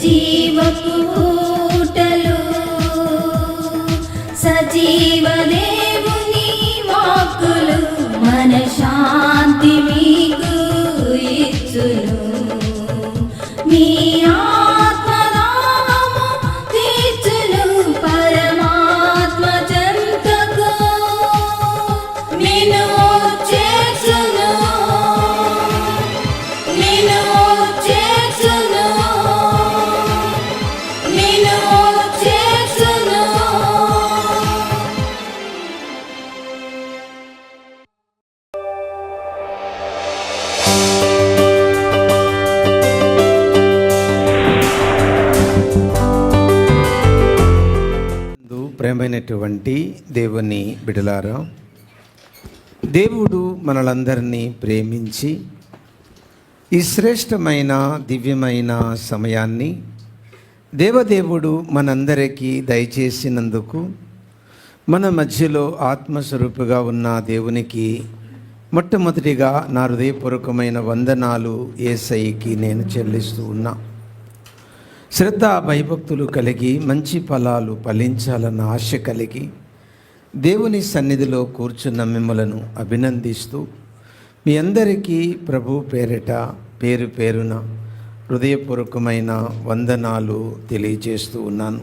జీవపు ఊటలు సజీవ దేవుని వాక్కులు మన శాంతి మీకు ఇచ్చును. మీ ఆత్మదాహము తీర్చును పరమాత్మ చెంతకు నిన్ను చేర్చును, నిన్ను చేర్చును, నిన్ను చేర్చును. ప్రేమైనటువంటి దేవుని బిడ్డలారా, దేవుడు మనలందరినీ ప్రేమించి ఈ శ్రేష్టమైన దివ్యమైన సమయాన్ని దేవదేవుడు మనందరికీ దయచేసినందుకు మన మధ్యలో ఆత్మస్వరూపుగా ఉన్న దేవునికి మొట్టమొదటిగా నా హృదయపూర్వకమైన వందనాలు యేసయ్యకి నేను చెల్లిస్తూ ఉన్నా. శ్రద్ధ భయభక్తులు కలిగి మంచి ఫలాలు ఫలించాలన్న ఆశ కలిగి దేవుని సన్నిధిలో కూర్చున్న మిమ్మలను అభినందిస్తూ మీ అందరికీ ప్రభు పేరిట పేరు పేరున హృదయపూర్వకమైన వందనాలు తెలియజేస్తూ ఉన్నాను.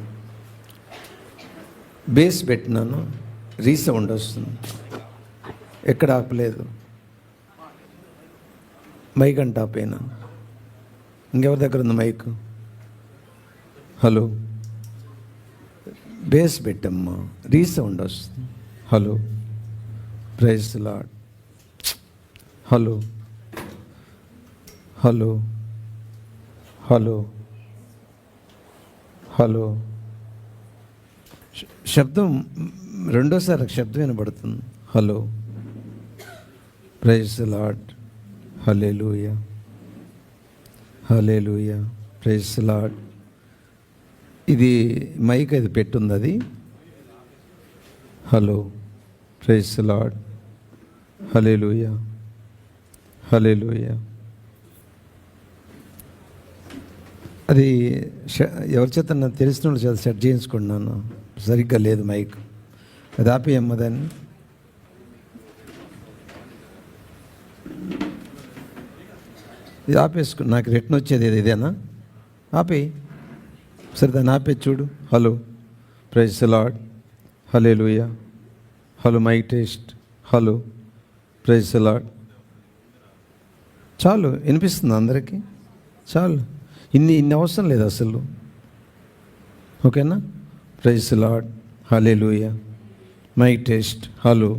బేస్ పెట్టినాను, రీసౌండ్ వస్తుంది, ఎక్కడ ఆపలేదు, మైక్ అంటే ఆపేనా? ఇంకెవరి దగ్గర ఉంది మైక్? హలో, బేస్ పెట్టమ్మా, రీసౌండ్ వస్తుంది. Hello, praise the Lord. Hello hello hello hello. శబ్దం రెండోసారి శబ్దం వినబడుతుంది. Hello, praise the lord. Hallelujah, hallelujah, praise the Lord. ఇది మైక్ అది పెట్టుంది అది. Hello, praise the lord. Hallelujah, hallelujah. అది ఎవరి చేత నాకు తెలిసిన వాళ్ళు చేత సెట్ చేయించుకున్నాను, సరిగ్గా లేదు మైక్. అది ఆపేయమ్మ దాన్ని. ఇది ఆపేసుకు, నాకు రిటర్న్ వచ్చేది ఇదేనా? ఆపేయి, సరే దాన్ని ఆపే చూడు. Hello, praise the lord. Hallelujah. Hello, mic test. Hello, praise the lord. చాలు, వినిపిస్తుంది అందరికీ, చాలు. ఇన్ని అవసరం లేదు అసలు. ఓకేనా? Praise the lord. Hallelujah. Mic test. Hello,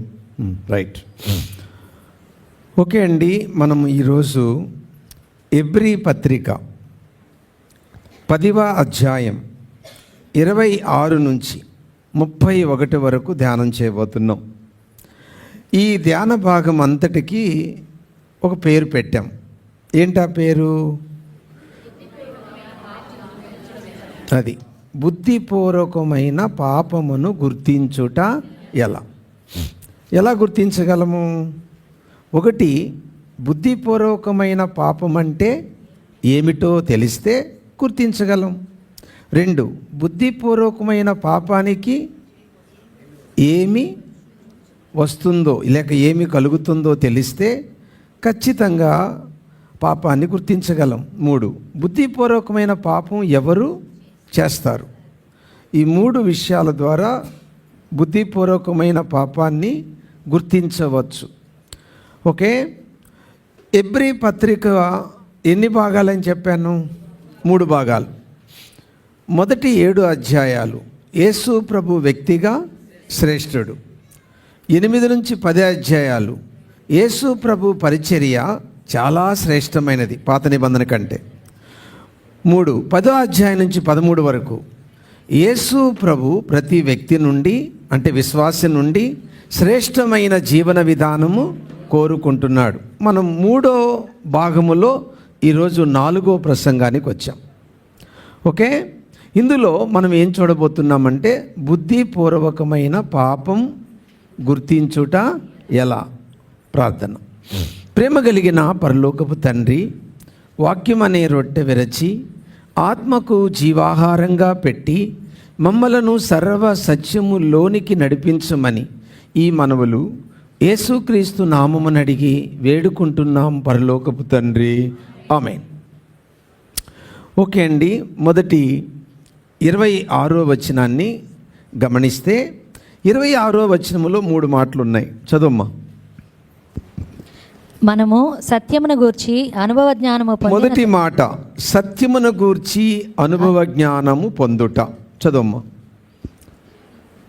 right. Okay అండి, మనం ఈరోజు ఎబ్రీ పత్రిక 10వ అధ్యాయం 26 నుంచి 31 వరకు ధ్యానం చేయబోతున్నాం. ఈ ధ్యాన భాగం అంతటికి ఒక పేరు పెట్టాం. ఏంటా పేరు? అది బుద్ధిపూర్వకమైన పాపమును గుర్తించుట ఎలా గుర్తించగలము? ఒకటి, బుద్ధిపూర్వకమైన పాపం అంటే ఏమిటో తెలిస్తే గుర్తించగలం. 2, బుద్ధిపూర్వకమైన పాపానికి ఏమి వస్తుందో లేక ఏమి కలుగుతుందో తెలిస్తే ఖచ్చితంగా పాపాన్ని గుర్తించగలం. 3, బుద్ధిపూర్వకమైన పాపం ఎవరు చేస్తారు? ఈ 3 విషయాల ద్వారా బుద్ధిపూర్వకమైన పాపాన్ని గుర్తించవచ్చు. ఓకే, ఎబ్రీ పత్రిక ఎన్ని భాగాలని చెప్పాను? 3 భాగాలు. మొదటి 7 అధ్యాయాలు యేసు ప్రభు వ్యక్తిగా శ్రేష్ఠుడు. 8 నుంచి 10 అధ్యాయాలు యేసు ప్రభు పరిచర్య చాలా శ్రేష్టమైనది పాత నిబంధన కంటే. 10వ అధ్యాయం నుంచి 13 వరకు యేసు ప్రభు ప్రతి వ్యక్తి నుండి, అంటే విశ్వాసం నుండి శ్రేష్టమైన జీవన విధానము కోరుకుంటున్నాడు. మనం 3వ భాగములో ఈరోజు 4వ ప్రసంగానికి వచ్చాం. ఓకే, ఇందులో మనం ఏం చూడబోతున్నామంటే బుద్ధిపూర్వకమైన పాపం గుర్తించుట ఎలా. ప్రార్థన. ప్రేమ కలిగిన పరలోకపు తండ్రి, వాక్యం అనే రొట్టె విరచి ఆత్మకు జీవాహారంగా పెట్టి మమ్మలను సర్వ సత్యములోనికి నడిపించమని ఈ మనవులు యేసుక్రీస్తు నామమునడిగి వేడుకుంటున్నాం పరలోకపు తండ్రి, ఆమేన్. ఓకే అండి, మొదటి 26వ వచనాన్ని గమనిస్తే 26వ వచనములో 3 మాటలు ఉన్నాయి. చదువమ్మా. మనము సత్యమును గూర్చి అనుభవ జ్ఞానము మొదటి మాట సత్యమును గూర్చి అనుభవ జ్ఞానము పొందుట. చదువమ్మా.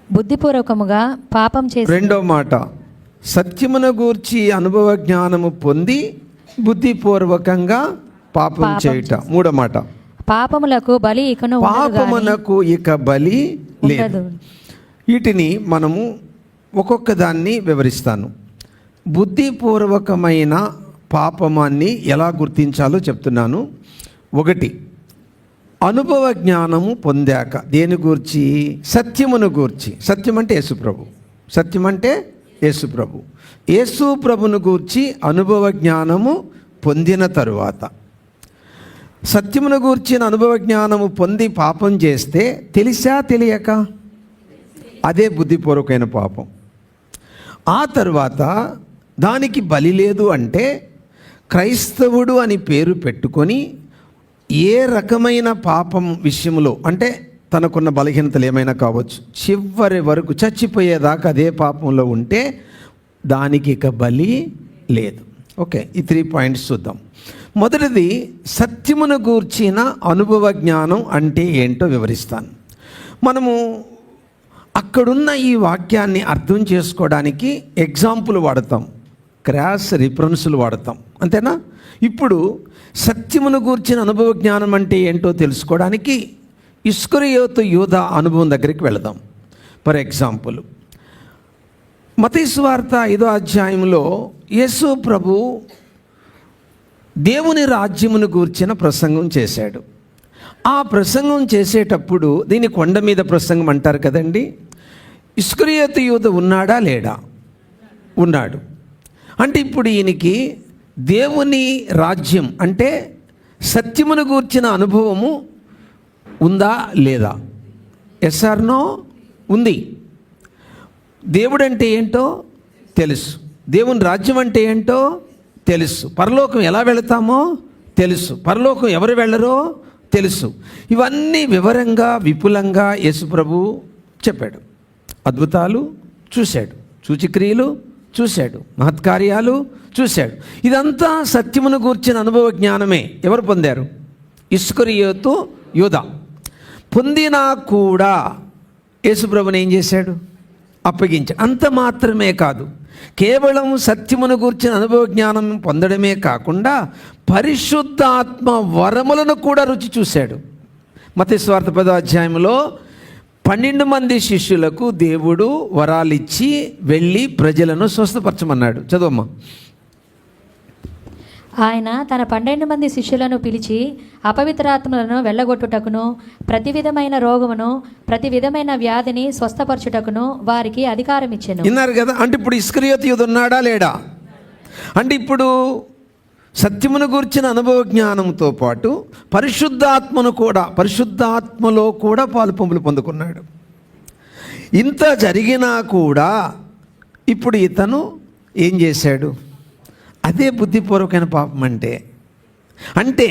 బుద్ధిపూర్వకముగా పాపం చేసి. రెండో మాట సత్యమును గూర్చి అనుభవ జ్ఞానము పొంది బుద్ధిపూర్వకంగా పాపం చేయుట. మూడో మాట పాపములకు బలి ఇకను పాపమునకు ఇక బలి లేదు. వీటిని మనము ఒక్కొక్క దాన్ని వివరిస్తాను. బుద్ధిపూర్వకమైన పాపమాన్ని ఎలా గుర్తించాలో చెప్తున్నాను. 1, అనుభవ జ్ఞానము పొందాక దేని గూర్చి? సత్యమును గూర్చి. సత్యం అంటే యేసుప్రభు. సత్యం అంటే యేసుప్రభు. యేసుప్రభును గూర్చి అనుభవ జ్ఞానము పొందిన తరువాత, సత్యమును గూర్చిన అనుభవ జ్ఞానము పొంది పాపం చేస్తే తెలిసా తెలియక అదే బుద్ధిపూర్వకమైన పాపం. ఆ తరువాత దానికి బలి లేదు అంటే క్రైస్తవుడు అని పేరు పెట్టుకొని ఏ రకమైన పాపం విషయంలో, అంటే తనకున్న బలహీనతలు ఏమైనా కావచ్చు, చివరి వరకు చచ్చిపోయేదాకా అదే పాపంలో ఉంటే దానికి ఇక బలి లేదు. ఓకే, ఈ 3 పాయింట్స్ చూద్దాం. మొదటిది సత్యమును గూర్చిన అనుభవ జ్ఞానం అంటే ఏంటో వివరిస్తాను. మనము అక్కడున్న ఈ వాక్యాన్ని అర్థం చేసుకోవడానికి ఎగ్జాంపుల్ వాడతాం, క్రాస్ రిఫరెన్సులు వాడతాం, అంతేనా? ఇప్పుడు సత్యమును గూర్చిన అనుభవ జ్ఞానం అంటే ఏంటో తెలుసుకోవడానికి ఇస్కరియోతు యూదా అనుభవం దగ్గరికి వెళదాం. ఫర్ ఎగ్జాంపుల్, మత్తయి సువార్త 5వ అధ్యాయంలో యేసు ప్రభు దేవుని రాజ్యమును గూర్చిన ప్రసంగం చేశాడు. ఆ ప్రసంగం చేసేటప్పుడు దీన్ని కొండ మీద ప్రసంగం అంటారు కదండి. ఇస్కరియోతు యూదా ఉన్నాడా లేడా? ఉన్నాడు. అంటే ఇప్పుడు ఈయనకి దేవుని రాజ్యం అంటే సత్యమును గూర్చిన అనుభవము ఉందా లేదా? Yes or no? ఉంది. దేవుడు అంటే ఏంటో తెలుసు, దేవుని రాజ్యం అంటే ఏంటో తెలుసు, పరలోకం ఎలా వెళతామో తెలుసు, పరలోకం ఎవరు వెళ్ళరో తెలుసు. ఇవన్నీ వివరంగా విపులంగా యేసుప్రభు చెప్పాడు. అద్భుతాలు చూశాడు, సూచక్రియలు చూశాడు, మహత్కార్యాలు చూశాడు. ఇదంతా సత్యమును గూర్చిన అనుభవ జ్ఞానమే. ఎవరు పొందారు? ఇస్కరియోతు యూదా. పొందినా కూడా యేసుప్రభుని ఏం చేశాడు? అప్పగించాడు. అంత మాత్రమే కాదు, కేవలం సత్యమును గూర్చిన అనుభవ జ్ఞానం పొందడమే కాకుండా పరిశుద్ధాత్మ వరములను కూడా రుచి చూశాడు. మత్తయి సువార్త 10వ అధ్యాయంలో 12 మంది శిష్యులకు దేవుడు వరాలిచ్చి వెళ్ళి ప్రజలను స్వస్థపరచమన్నాడు. చదవమ్మా. ఆయన తన 12 మంది శిష్యులను పిలిచి అపవిత్రాత్మలను వెళ్ళగొట్టుటకును ప్రతి విధమైన రోగమును ప్రతి విధమైన వ్యాధిని స్వస్థపరచుటకును వారికి అధికారం ఇచ్చెను. విన్నారు కదా? అంటే ఇప్పుడు ఇస్కరియోతు యూదా ఉన్నాడా లేడా? అంటే ఇప్పుడు సత్యమును గూర్చిన అనుభవ జ్ఞానంతో పాటు పరిశుద్ధాత్మలో కూడా పాలుపొంపులు పొందుకున్నాడు. ఇంత జరిగినా కూడా ఇప్పుడు ఇతను ఏం చేశాడు? అదే బుద్ధిపూర్వకమైన పాపం అంటే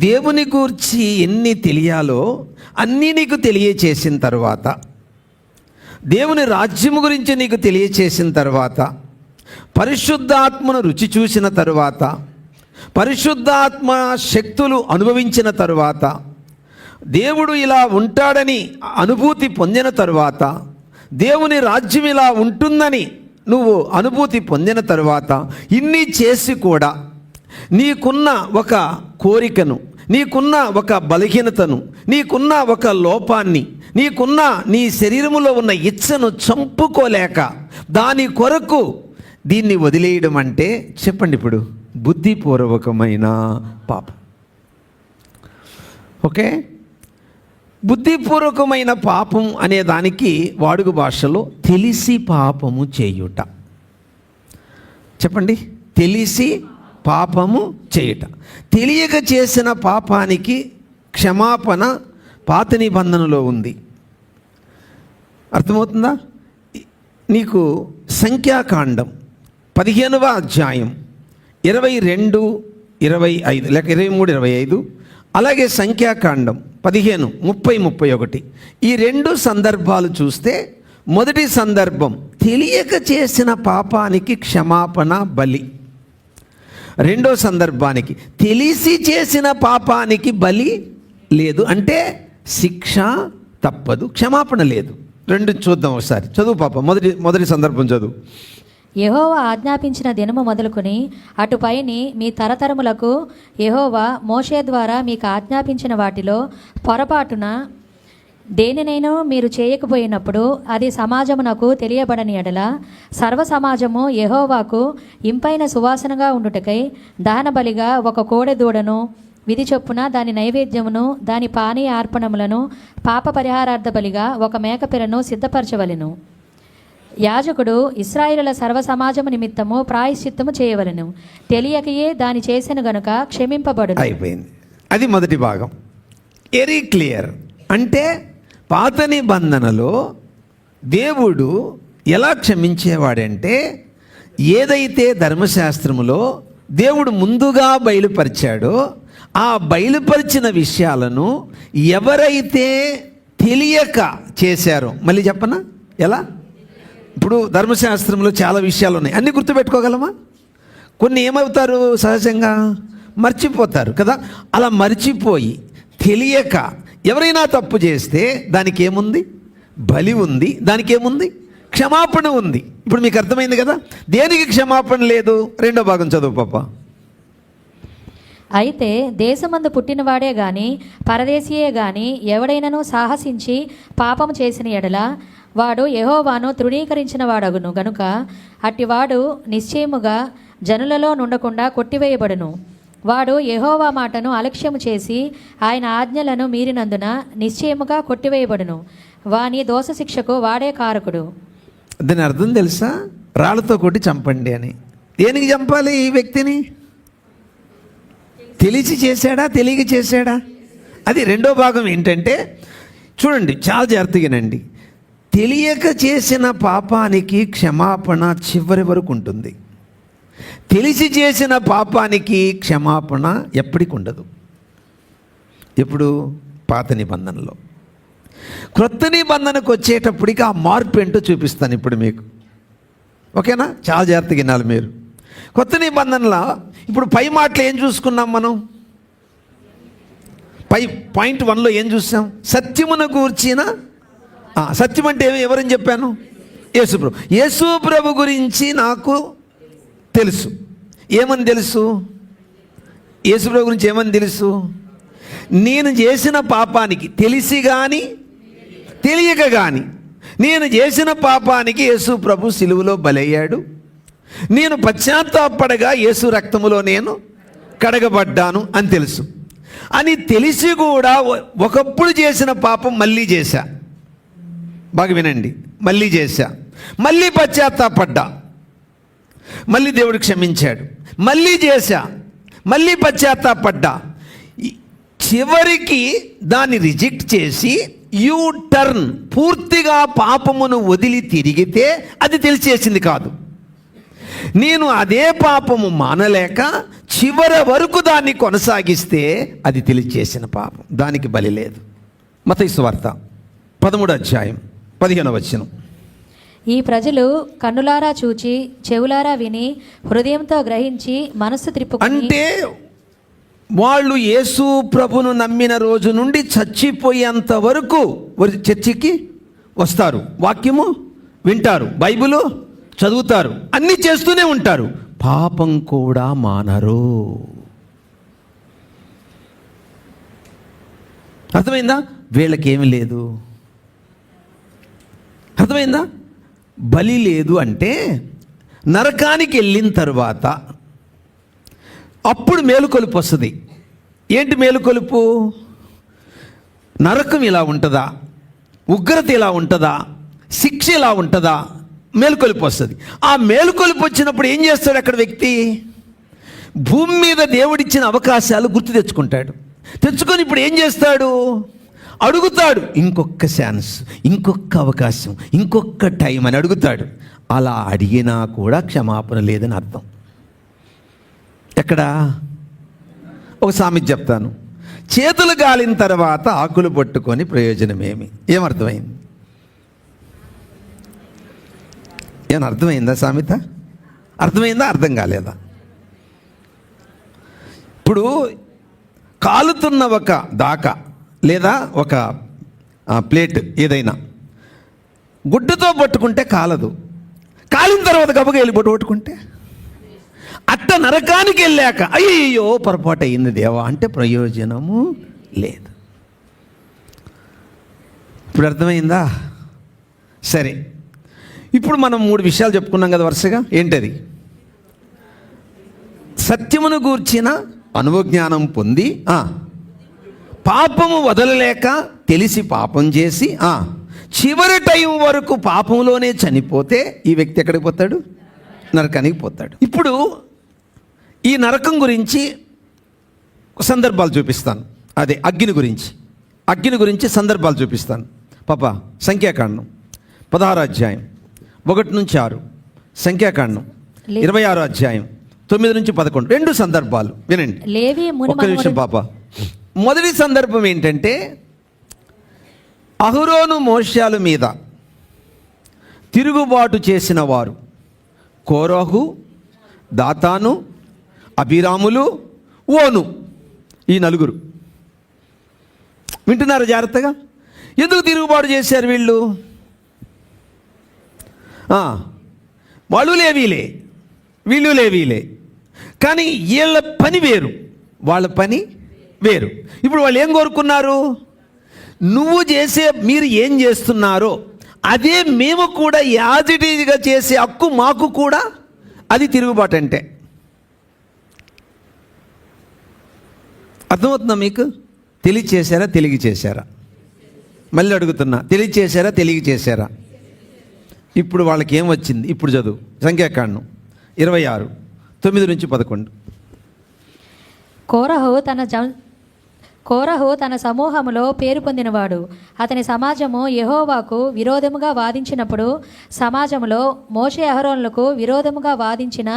దేవుని గూర్చి ఎన్ని తెలియాలో అన్నీ నీకు తెలియచేసిన తర్వాత, దేవుని రాజ్యము గురించి నీకు తెలియచేసిన తర్వాత, పరిశుద్ధాత్మను రుచి చూసిన తరువాత, పరిశుద్ధాత్మ శక్తులు అనుభవించిన తరువాత, దేవుడు ఇలా ఉంటాడని అనుభూతి పొందిన తరువాత, దేవుని రాజ్యం ఇలా ఉంటుందని నువ్వు అనుభూతి పొందిన తరువాత, ఇన్ని చేసి కూడా నీకున్న ఒక కోరికను, నీకున్న ఒక బలహీనతను, నీకున్న ఒక లోపాన్ని, నీకున్న నీ శరీరములో ఉన్న ఇచ్చను చంపుకోలేక దాని కొరకు దీన్ని వదిలేయడం అంటే చెప్పండి ఇప్పుడు బుద్ధిపూర్వకమైన పాపం. ఓకే, బుద్ధిపూర్వకమైన పాపం అనే దానికి వాడుక భాషలో తెలిసి పాపము చేయుట. చెప్పండి, తెలిసి పాపము చేయుట. తెలియక చేసిన పాపానికి క్షమాపణ పాత నిబంధనలో ఉంది. అర్థమవుతుందా? నీకు సంఖ్యాకాండం 15వ అధ్యాయం 22, 25 లేక 23, 25, అలాగే సంఖ్యాకాండం 15, 30, 31 ఈ 2 సందర్భాలు చూస్తే మొదటి సందర్భం తెలియక చేసిన పాపానికి క్షమాపణ బలి. రెండో సందర్భానికి తెలిసి చేసిన పాపానికి బలి లేదు, అంటే శిక్ష తప్పదు, క్షమాపణ లేదు. రెండు చూద్దాం ఒకసారి. చదువు పాప, మొదటి సందర్భం చదువు. యెహోవా ఆజ్ఞాపించిన దినము మొదలుకొని అటుపైని మీ తరతరములకు యెహోవా మోషే ద్వారా మీకు ఆజ్ఞాపించిన వాటిలో పొరపాటున దేనినైనా మీరు చేయకపోయినప్పుడు అది సమాజమునకు తెలియబడని ఎడల సర్వ సమాజము యెహోవాకు ఇంపైన సువాసనగా ఉండుటకై దహనబలిగా ఒక కోడె దూడను విధి చొప్పున దాని నైవేద్యమును దాని పానీయ అర్పణములను పాప పరిహారార్థ బలిగా ఒక మేకపిల్లను సిద్ధపరచవలెను. యాజకుడు ఇశ్రాయేలుల సర్వ సమాజము నిమిత్తము ప్రాయశ్చిత్తము చేయవలెను. తెలియకయే దాని చేసిన గనుక క్షమింపబడును. అయిపోయింది. అది మొదటి భాగం. Very clear. అంటే పాత నిబంధనలో దేవుడు ఎలా క్షమించేవాడంటే, ఏదైతే ధర్మశాస్త్రములో దేవుడు ముందుగా బయలుపరిచాడో ఆ బయలుపరిచిన విషయాలను ఎవరైతే తెలియక చేశారో, మళ్ళీ చెప్పనా ఎలా? ఇప్పుడు ధర్మశాస్త్రంలో చాలా విషయాలు ఉన్నాయి, అన్నీ గుర్తుపెట్టుకోగలమా? కొన్ని ఏమవుతారు, సహజంగా మర్చిపోతారు కదా. అలా మర్చిపోయి తెలియక ఎవరైనా తప్పు చేస్తే దానికి ఏముంది? బలి ఉంది. దానికి ఏముంది? క్షమాపణ ఉంది. ఇప్పుడు మీకు అర్థమైంది కదా దేనికి క్షమాపణ లేదు. రెండో భాగం చదువు పాప. అయితే దేశమందు పుట్టినవాడే గాని పరదేశీయే గాని ఎవడైనను సాహసించి పాపము చేసిన ఎడల వాడు యెహోవాను తృణీకరించిన వాడగును గనుక అట్టివాడు నిశ్చయముగా జనులలో నుండకుండా కొట్టివేయబడును. వాడు యెహోవా మాటను అలక్ష్యము చేసి ఆయన ఆజ్ఞలను మీరినందున నిశ్చయముగా కొట్టివేయబడును. వాని దోషశిక్షకు వాడే కారకుడు. దాని అర్థం తెలుసా? రాళ్ళతో కొట్టి చంపండి అని. దేనికి చంపాలి ఈ వ్యక్తిని? తెలిసి చేశాడా, తెలియక చేశాడా? అది రెండో భాగం ఏంటంటే, చూడండి చాలా జాగ్రత్తగానండి. తెలియక చేసిన పాపానికి క్షమాపణ చివరి వరకు ఉంటుంది. తెలిసి చేసిన పాపానికి క్షమాపణ ఎప్పటికి ఉండదు. ఎప్పుడు? పాత నిబంధనలో. క్రొత్త నిబంధనకు వచ్చేటప్పటికి ఆ మార్పు ఏంటో చూపిస్తాను ఇప్పుడు మీకు. ఓకేనా? చాలా జాగ్రత్తగా వినాలి మీరు. కొత్త నిబంధనలో ఇప్పుడు పై మాటలు ఏం చూసుకున్నాం మనం? పాయింట్ 1లో ఏం చూసాం? సత్యమును గూర్చిన, సత్యం అంటే ఎవరని చెప్పాను? యేసుప్రభు. యేసుప్రభు గురించి నాకు తెలుసు. ఏమని తెలుసు? యేసుప్రభు గురించి ఏమని తెలుసు? నేను చేసిన పాపానికి తెలిసి కానీ తెలియక కానీ నేను చేసిన పాపానికి యేసుప్రభు సిలువలో బలయ్యాడు. నేను పశ్చాత్తాపడగా యేసు రక్తములో నేను కడగబడ్డాను అని తెలుసు. అని తెలిసి కూడా ఒకప్పుడు చేసిన పాపం మళ్ళీ చేశా. బాగా వినండి. మళ్ళీ చేశా, మళ్ళీ పశ్చాత్తాపడ్డా, మళ్ళీ దేవుడు క్షమించాడు. మళ్ళీ చేశా, మళ్ళీ పశ్చాత్తాపడ్డా. చివరికి దాన్ని రిజెక్ట్ చేసి యూ టర్న్, పూర్తిగా పాపమును వదిలి తిరిగితే అది తెలిసేసింది కాదు. నేను అదే పాపము మానలేక చివరి వరకు దాన్ని కొనసాగిస్తే అది తెలియచేసిన పాపం. దానికి బలి లేదు. మత్తయి సువార్త 13వ అధ్యాయం 15వ వచనం. ఈ ప్రజలు కన్నులారా చూచి చెవులారా విని హృదయంతో గ్రహించి మనస్సు త్రిప్పుకొని, అంటే వాళ్ళు యేసు ప్రభును నమ్మిన రోజు నుండి చచ్చిపోయేంత వరకు చర్చికి వస్తారు, వాక్యము వింటారు, బైబిలు చదువుతారు, అన్నీ చేస్తూనే ఉంటారు, పాపం కూడా మానరు. అర్థమైందా? వీళ్ళకేమి లేదు. అర్థమైందా? బలి లేదు అంటే నరకానికి వెళ్ళిన తర్వాత అప్పుడు మేలుకొలుపు వస్తుంది. ఏంటి మేలుకొలుపు? నరకం ఇలా ఉంటుందా, ఉగ్రత ఇలా ఉంటుందా, శిక్ష ఇలా ఉంటుందా, మేలుకొలుపు వస్తుంది. ఆ మేలుకొలుపు వచ్చినప్పుడు ఏం చేస్తాడు అక్కడ వ్యక్తి? భూమి మీద దేవుడిచ్చిన అవకాశాలు గుర్తు తెచ్చుకుంటాడు. తెచ్చుకొని ఇప్పుడు ఏం చేస్తాడు? అడుగుతాడు, ఇంకొక ఛాన్స్, ఇంకొక అవకాశం, ఇంకొక టైం అని అడుగుతాడు. అలా అడిగినా కూడా క్షమాపణ లేదని అర్థం. ఎక్కడ? ఒక సామెత చెప్తాను. చేతులు గాలిన తర్వాత ఆకులు పట్టుకొని ప్రయోజనమేమి? ఏమర్థమైంది? ఏమన్నా అర్థమైందా సామెత? అర్థమైందా? అర్థం కాలేదా? ఇప్పుడు కాలుతున్న ఒక దాకా లేదా ఒక ప్లేట్ ఏదైనా గుడ్డతో పట్టుకుంటే కాలదు, కాలిన తర్వాత గబగ వెళ్ళిపోటు పట్టుకుంటే. అట్ట నరకానికి వెళ్ళాక అయ్యో పొరపాటు అయింది దేవా అంటే ప్రయోజనము లేదు. ఇప్పుడు అర్థమైందా? సరే, ఇప్పుడు మనం 3 విషయాలు చెప్పుకున్నాం కదా వరుసగా. ఏంటది? సత్యమును గూర్చిన అనుభవజ్ఞానం పొంది, పాపము వదలలేక తెలిసి పాపం చేసి, చివరి టైం వరకు పాపంలోనే చనిపోతే ఈ వ్యక్తి ఎక్కడికి పోతాడు? నరకానికి పోతాడు. ఇప్పుడు ఈ నరకం గురించి సందర్భాలు చూపిస్తాను. అదే అగ్ని గురించి సందర్భాలు చూపిస్తాను. పాప సంఖ్యాకాండం 16 అధ్యాయం 1 నుంచి 6, సంఖ్యాకాండం 26 అధ్యాయం 9 నుంచి 11, 2 సందర్భాలు వినండి. ఒక్క నిమిషం పాప. మొదటి సందర్భం ఏంటంటే, అహరోను మోషేల మీద తిరుగుబాటు చేసిన వారు కోరహు, దాతాను, అబీరాములు, ఓను, ఈ 4. వింటున్నారు జాగ్రత్తగా? ఎందుకు తిరుగుబాటు చేశారు వీళ్ళు? వాళ్ళు లేవీలే, వీళ్ళు లేవీలే, కానీ వీళ్ళ పని వేరు, వాళ్ళ పని వేరు. ఇప్పుడు వాళ్ళు ఏం కోరుకున్నారు? మీరు ఏం చేస్తున్నారో అదే మేము కూడా యాజిటీగా చేసే హక్కు మాకు కూడా. అది తిరుగుబాటు అంటే. అర్థమవుతుందా మీకు? తెలియచేశారా, తెలియ చేశారా? మళ్ళీ అడుగుతున్నా, తెలియచేశారా, తెలియ చేశారా? ఇప్పుడు వాళ్ళకి ఏం వచ్చింది? ఇప్పుడు చదువు సంఖ్యాకాండం 26 9 నుంచి 11. కోరహు తన సమూహములో పేరు పొందినవాడు. అతని సమాజము యెహోవాకు విరోధముగా వాదించినప్పుడు సమాజంలో మోషే అహరోనులకు విరోధముగా వాదించిన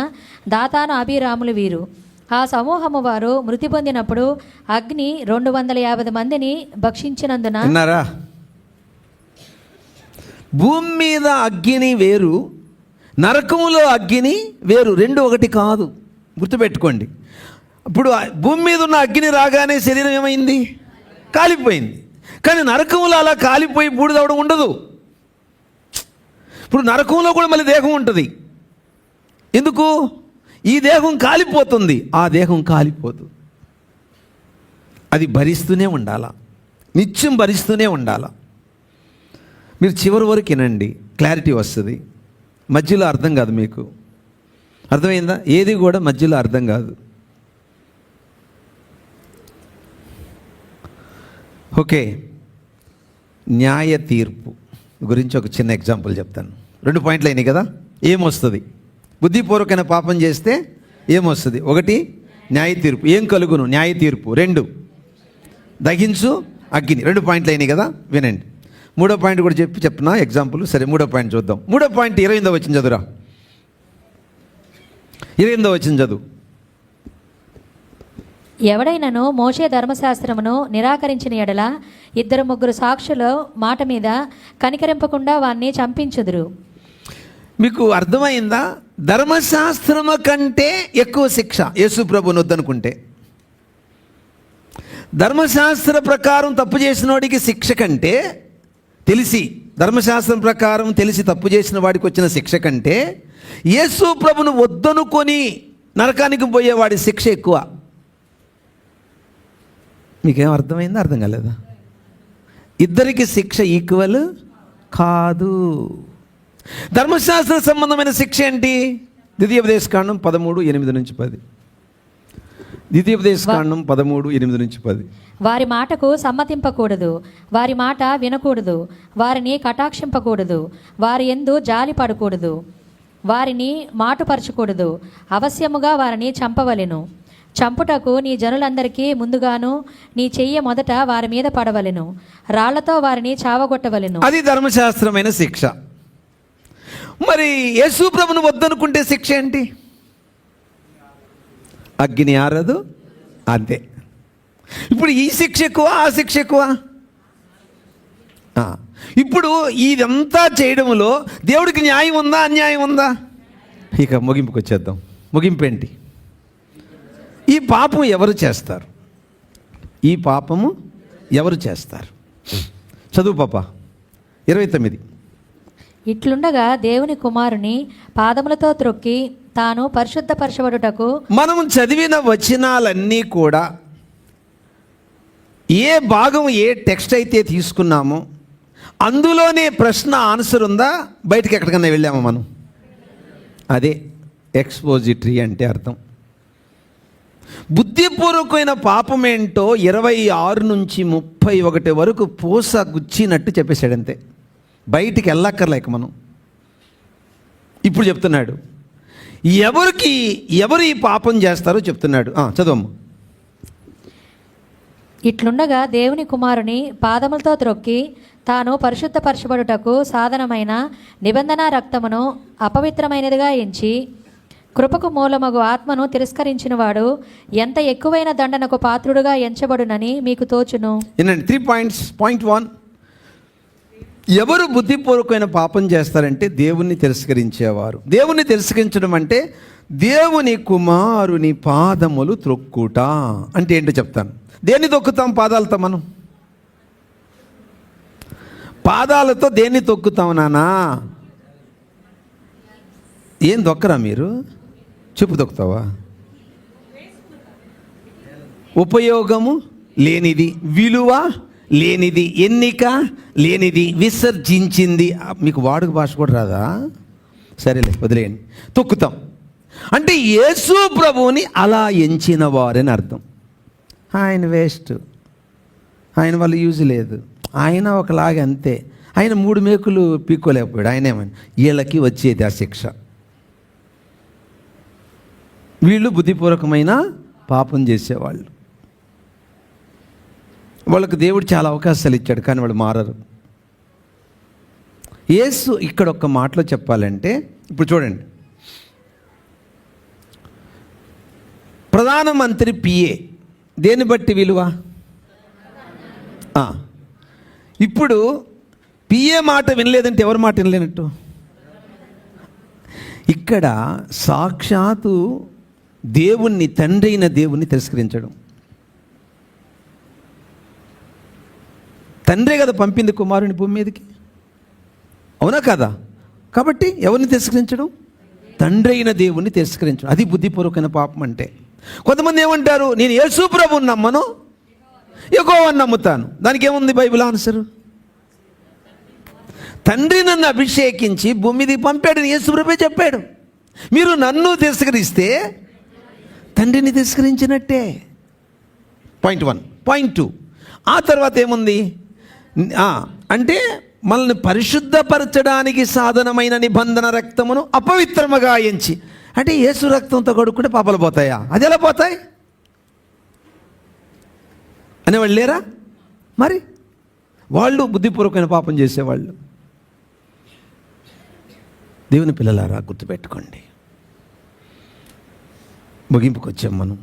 దాతాను అబీరాములు వీరు. ఆ సమూహము వారు మృతి పొందినప్పుడు అగ్ని 250 మందిని భక్షించినందున. విన్నారా? భూమి మీద అగ్ని వేరు, నరకములో అగ్ని వేరు, 2 ఒకటి కాదు. గుర్తుపెట్టుకోండి. ఇప్పుడు భూమి మీద ఉన్న అగ్ని రాగానే శరీరం ఏమైంది? కాలిపోయింది. కానీ నరకంలో అలా కాలిపోయి బూడిదవడం ఉండదు. ఇప్పుడు నరకంలో కూడా మళ్ళీ దేహం ఉంటుంది. ఎందుకు? ఈ దేహం కాలిపోతుంది, ఆ దేహం కాలిపోదు. అది భరిస్తూనే ఉండాలా, నిత్యం భరిస్తూనే ఉండాలా. మీరు చివరి వరకు వినండి, క్లారిటీ వస్తుంది. మధ్యలో అర్థం కాదు మీకు. అర్థమైందా? ఏది కూడా మధ్యలో అర్థం కాదు. ఓకే, న్యాయ తీర్పు గురించి ఒక చిన్న ఎగ్జాంపుల్ చెప్తాను. 2 పాయింట్లు అయినాయి కదా. ఏమొస్తుంది? బుద్ధిపూర్వకమైన పాపం చేస్తే ఏమొస్తుంది? 1 న్యాయ తీర్పు. ఏం కలుగును? న్యాయ తీర్పు. 2 దహించు అగ్ని. 2 పాయింట్లు అయినాయి కదా. వినండి. 3వ పాయింట్ కూడా చెప్తున్నా ఎగ్జాంపుల్. సరే, 3వ పాయింట్ చూద్దాం. 3వ పాయింట్ 28వ వచనం చదువురా. 28వ వచనం చదువు. ఎవడైనను మోషే ధర్మశాస్త్రమును నిరాకరించిన ఎడల 2-3 సాక్షుల మాట మీద కనికరింపకుండా వాణ్ణి చంపించుదురు. మీకు అర్థమైందా? ధర్మశాస్త్రము కంటే ఎక్కువ శిక్ష యేసు ప్రభువుని వద్దనుకుంటే. ధర్మశాస్త్ర ప్రకారం తప్పు చేసినోడికి శిక్ష కంటే, ధర్మశాస్త్రం ప్రకారం తెలిసి తప్పు చేసిన వాడికి వచ్చిన శిక్ష కంటే యేసు ప్రభును వద్దనుకొని నరకానికి పోయేవాడి శిక్ష ఎక్కువ. మీకేం అర్థమైందా? అర్థం కాలేదా? ఇద్దరికి శిక్ష ఈక్వల్ కాదు. ధర్మశాస్త్ర సంబంధమైన శిక్ష ఏంటి? ద్వితీయోపదేశకాండం 13:8 నుంచి 10. ద్వితీయోపదేశకాండం 13:8 నుంచి 10. వారి మాటకు సమ్మతింపకూడదు, వారి మాట వినకూడదు, వారిని కటాక్షింపకూడదు, వారి యందు జాలి పడకూడదు, వారిని మాటుపరచకూడదు, అవశ్యముగా వారిని చంపవలెను. చంపుటకు నీ జనులందరికీ ముందుగాను నీ చెయ్యి మొదట వారి మీద పడవలెను, రాళ్లతో వారిని చావగొట్టవలెను. అది ధర్మశాస్త్రమైన శిక్ష. మరి యేసు ప్రభును వద్దనుకుంటే శిక్ష ఏంటి? అగ్ని ఆరదు, అంతే. ఇప్పుడు ఈ శిక్ష ఎక్కువ, ఆ శిక్ష ఎక్కువ? ఇప్పుడు ఇదంతా చేయడంలో దేవుడికి న్యాయం ఉందా, అన్యాయం ఉందా? ఇక ముగింపుకి వచ్చేద్దాం. ముగింపు ఏంటి? ఈ పాపం ఎవరు చేస్తారు? ఈ పాపము ఎవరు చేస్తారు? చదువు పాప 29. ఇట్లుండగా దేవుని కుమారుని పాదములతో త్రొక్కి తాను పరిశుద్ధపరచబడుటకు. మనం చదివిన వచనాలన్నీ కూడా ఏ భాగం, ఏ టెక్స్ట్ అయితే తీసుకున్నామో అందులోనే ప్రశ్న ఆన్సర్ ఉందా? బయటికి ఎక్కడికన్నా వెళ్ళామా మనం? అదే ఎక్స్పోజిటరీ అంటే అర్థం. బుద్ధిపూర్వకమైన పాపం ఏంటో 26 నుంచి 31 వరకు పూస గుచ్చినట్టు చెప్పేశాడు, అంతే. బయటికి వెళ్ళక్కర్లేక మనం. ఇప్పుడు చెప్తున్నాడు ఎవరు ఈ పాపం చేస్తారో చెప్తున్నాడు. చదవమ్మ. ఇట్లుండగా దేవుని కుమారుని పాదములతో త్రొక్కి తాను పరిశుద్ధపరచబడుటకు సాధనమైన నిబంధన రక్తమును అపవిత్రమైనదిగా ఎంచి కృపకు మూలమగు ఆత్మను తిరస్కరించిన వాడు ఎంత ఎక్కువైన దండనకు పాత్రుడుగా ఎంచబడునని మీకు తోచును. 3 points. Point 1, ఎవరు బుద్ధిపూర్వకమైన పాపం చేస్తారంటే దేవుణ్ణి తిరస్కరించేవారు. దేవుణ్ణి తిరస్కరించడం అంటే దేవుని కుమారుని పాదములు త్రొక్కుట అంటే ఏంటో చెప్తాను. దేన్ని తొక్కుతాం? పాదాలతో. మనం పాదాలతో దేన్ని తొక్కుతాం నానా? ఏం దొక్కరా మీరు? చెప్పు తొక్కుతావా? ఉపయోగము లేనిది, విలువ లేనిది, ఎన్నిక లేనిది, విసర్జించింది. మీకు వాడుక భాష కూడా రాదా? సరేలే, వదిలేయండి. తొక్కుతాం అంటే యేసు ప్రభువుని అలా ఎంచిన వారని అర్థం. ఆయన వేస్ట్, ఆయన వల్ల యూజ్ లేదు, ఆయన ఒకలాగా అంతే. ఆయన 3 మేకులు పీక్కోలేకపోయాడు. ఆయన ఏమని? వీళ్ళకి వచ్చేది ఆ శిక్ష. వీళ్ళు బుద్ధిపూర్వకమైన పాపం చేసేవాళ్ళు. వాళ్ళకు దేవుడు చాలా అవకాశాలు ఇచ్చాడు, కానీ వాళ్ళు మారరు. యేసు ఇక్కడ ఒక్క మాటలో చెప్పాలంటే, ఇప్పుడు చూడండి, ప్రధానమంత్రి పిఏ దేన్ని బట్టి విలువ? ఇప్పుడు పిఏ మాట వినలేదంటే ఎవరి మాట వినలేనట్టు? ఇక్కడ సాక్షాత్తు దేవుణ్ణి, తండ్రి అయిన దేవుణ్ణి తిరస్కరించడం. తండ్రే కదా పంపింది కుమారుని భూమి మీదకి, అవునా కదా? కాబట్టి ఎవరిని తిరస్కరించడం? తండ్రి అయిన దేవుణ్ణి తిరస్కరించడం. అది బుద్ధిపూర్వకమైన పాపం అంటే. కొంతమంది ఏమంటారు, నేను యేసు ప్రభువుని నమ్మను, యెహోవాను నమ్ముతాను. దానికి ఏముంది బైబిల్ ఆన్సరు? తండ్రి నన్ను అభిషేకించి భూమి మీదకి పంపాడని యేసు ప్రభువే చెప్పాడు. మీరు నన్ను తిరస్కరిస్తే తండ్రిని తిరస్కరించినట్టే. పాయింట్ 1. పాయింట్ 2, ఆ తర్వాత ఏముంది అంటే మనల్ని పరిశుద్ధపరచడానికి సాధనమైన నిబంధన రక్తమును అపవిత్రముగా ఎంచి. అంటే యేసు రక్తంతో కడుక్కుంటే పాపాలు పోతాయా? అది ఎలా పోతాయి అనేవాళ్ళు లేరా? మరి వాళ్ళు బుద్ధిపూర్వకమైన పాపం చేసేవాళ్ళు. దేవుని పిల్లలారా, గుర్తుపెట్టుకోండి. ముగింపుకు వచ్చాం మనం.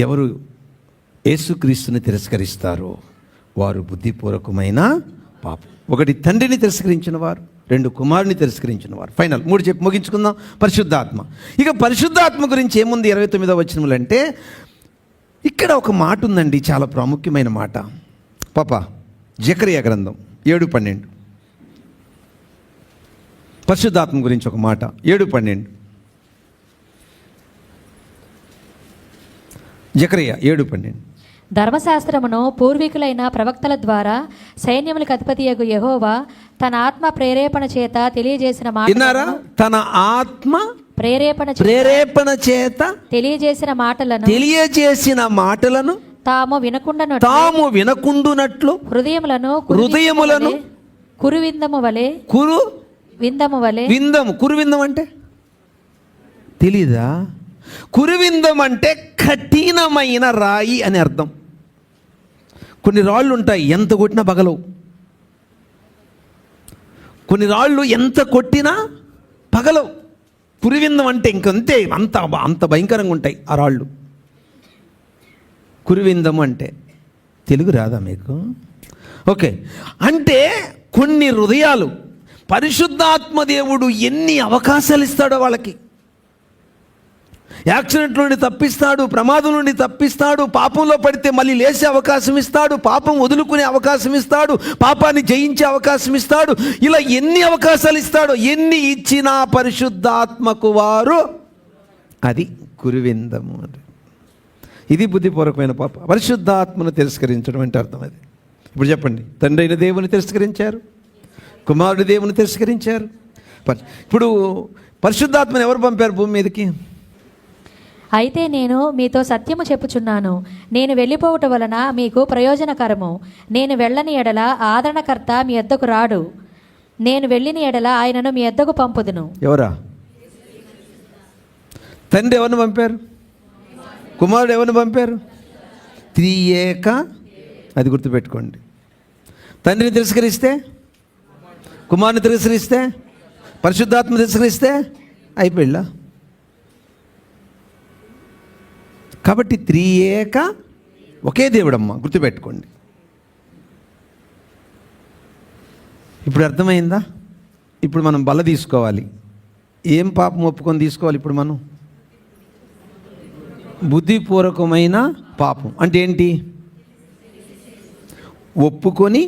ఎవరు యేసుక్రీస్తుని తిరస్కరిస్తారో వారు బుద్ధిపూర్వకమైన పాపం. 1 తండ్రిని తిరస్కరించిన వారు, 2 కుమారుని తిరస్కరించిన వారు. ఫైనల్ 3 చెప్పి ముగించుకుందాం. పరిశుద్ధాత్మ. ఇక పరిశుద్ధాత్మ గురించి ఏముంది 29వ వచనములు అంటే, ఇక్కడ ఒక మాట ఉందండి, చాలా ప్రాముఖ్యమైన మాట. పాప జకరియా గ్రంథం 7:12 పరిశుద్ధాత్మ గురించి ఒక మాట. 7:12 జకరియా 7:12. ధర్మశాస్త్రమును పూర్వీకులైన ప్రవక్తల ద్వారా సైన్యములకు అధిపతియగు యెహోవా తన ఆత్మ ప్రేరేపణ చేత తెలియజేసిన విన్నారా? తన ఆత్మ ప్రేరేపణ చేత తెలియజేసిన మాటలను తాము వినకుండునట్లు హృదయములను కురువిందము అంటే తెలీదా? కురివిందం అంటే కఠినమైన రాయి అని అర్థం. కొన్ని రాళ్ళు ఉంటాయి, ఎంత కొట్టినా పగలవు. కొన్ని రాళ్ళు ఎంత కొట్టినా పగలవు. కురివిందం అంటే ఇంకంతే, అంత భయంకరంగా ఉంటాయి ఆ రాళ్ళు. కురివిందం అంటే తెలుగు రాదా మీకు? ఓకే, అంటే కొన్ని హృదయాలు పరిశుద్ధాత్మ దేవుడు ఎన్ని అవకాశాలు ఇస్తాడో వాళ్ళకి. యాక్సిడెంట్ నుండి తప్పిస్తాడు, ప్రమాదం నుండి తప్పిస్తాడు, పాపంలో పడితే మళ్ళీ లేచే అవకాశం ఇస్తాడు, పాపం వదులుకునే అవకాశం ఇస్తాడు, పాపాన్ని జయించే అవకాశం ఇస్తాడు. ఇలా ఎన్ని అవకాశాలు ఇస్తాడో, ఎన్ని ఇచ్చినా పరిశుద్ధాత్మకు వారు అది కురివిందము. ఇది బుద్ధిపూర్వకమైన పాప. పరిశుద్ధాత్మను తిరస్కరించడం అంటే అర్థం అది. ఇప్పుడు చెప్పండి, తండ్రి అయిన దేవుని తిరస్కరించారు, కుమారుడు దేవుని తిరస్కరించారు. ఇప్పుడు పరిశుద్ధాత్మను ఎవరు పంపారు భూమి మీదకి? అయితే నేను మీతో సత్యము చెప్పుచున్నాను, నేను వెళ్ళిపోవటం వలన మీకు ప్రయోజనకరము. నేను వెళ్ళని ఎడల ఆదరణకర్త మీ యొద్దకు రాడు, నేను వెళ్ళిన ఎడల ఆయనను మీ యొద్దకు పంపుదును. ఎవరా? తండ్రి ఎవరిని పంపారు? కుమారుడు ఎవరిని పంపారు? త్రియేక, అది గుర్తుపెట్టుకోండి. తండ్రిని తిరస్కరిస్తే, కుమారుని తిరస్కరిస్తే, పరిశుద్ధాత్మ తిరస్కరిస్తే అయిపోయిలా. కాబట్టి త్రియేక ఒకే దేవుడమ్మ, గుర్తుపెట్టుకోండి. ఇప్పుడు అర్థమైందా? ఇప్పుడు మనం బల తీసుకోవాలి. ఏం పాపం ఒప్పుకొని తీసుకోవాలి? ఇప్పుడు మనం బుద్ధిపూర్వకమైన పాపం అంటే ఏంటి? ఒప్పుకొని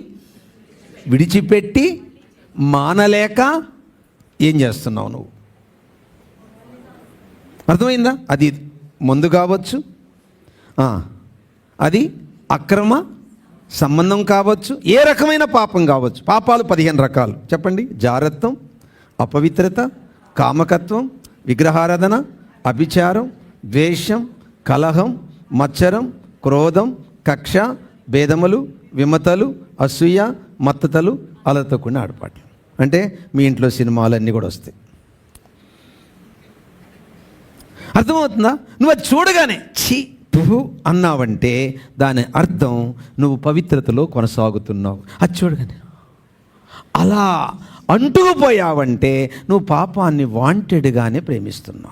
విడిచిపెట్టి మానలేక ఏం చేస్తున్నావు నువ్వు? అర్థమైందా? అది మందు కావచ్చు, అది అక్రమ సంబంధం కావచ్చు, ఏ రకమైన పాపం కావచ్చు. పాపాలు 15 రకాలు చెప్పండి. జారత్వం, అపవిత్రత, కామకత్వం, విగ్రహారాధన, అభిచారం, ద్వేషం, కలహం, మత్సరం, క్రోధం, కక్ష, భేదములు, విమతలు, అసూయ, మత్తతలు, అలతో కూడిన ఆడపాట్లు. అంటే మీ ఇంట్లో సినిమాలు అన్నీ కూడా వస్తాయి. అర్థమవుతుందా? నువ్వు అది చూడగానే ఛీ పువ్వు అన్నావంటే దాని అర్థం నువ్వు పవిత్రతలో కొనసాగుతున్నావు. అది చూడగానే అలా అంటుకుపోయావంటే నువ్వు పాపాన్ని వాంటెడ్గానే ప్రేమిస్తున్నావు.